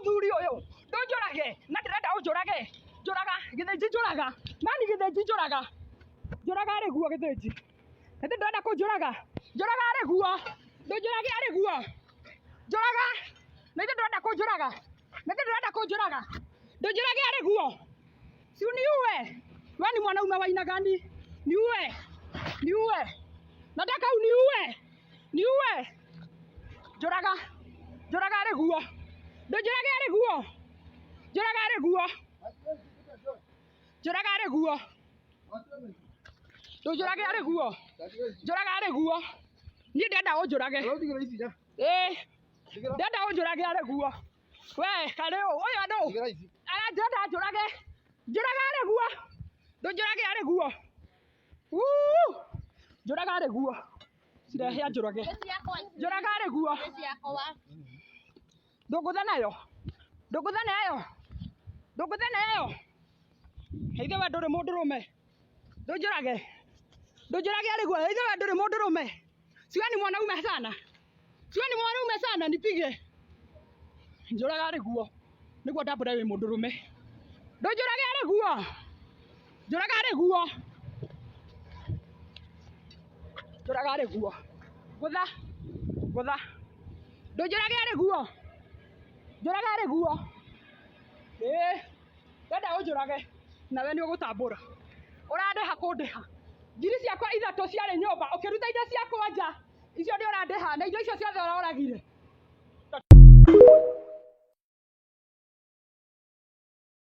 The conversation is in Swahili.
muthuri uyu ndunjurage na ndirenda unjurage njuraga githĩnji njuraga nani githĩnji njuraga njuraga arĩ guo githĩnji ĩthĩ ndĩrenda kũnjũraga njũraga arĩ guo ndũnjũrage arĩ guo njũraga na ĩthĩ ndĩrenda kũnjũraga ndũnjũrage arĩ guo siu niue we ni mwanaume wa aina gani niue nataka niue njũraga arĩ guo ndũnjũrage arĩ guo njũraga arĩ guo njũraga arĩ guo ndũnjũrage arĩ guo njũraga arĩ guo niĩ ndĩrenda ũnjũrage ndĩrenda ũnjũrage arĩ guo we karĩ ũyũ andũ ndĩrenda njũrage arĩ guo ndũnjũrage arĩ guo njũraga arĩ guo cirehe anjũrage njũraga arĩ guo ndũngũtha nayo heithe we ndũrĩ mũndũrũme ndũnjũrage arĩ guo heithe we ndũrĩ mũndũrũme siwe ni mwanaume sana nipige njũraga arĩ guo nĩguo ndambũre wĩ mũndũrũme ndũnjũrage arĩ guo njũraga arĩ guo gũtha ndũnjũrage arĩ guo njũraga arĩ guo ndenda ũnjũrage nawe nĩ ũgũtambũra ũrandĩha kũndĩha ngiri ciakwa 3 ciarĩ nyũmba ũkĩruta indo ciakwa nja icio nĩ ũrandĩha na indo icio ciothe ũroragire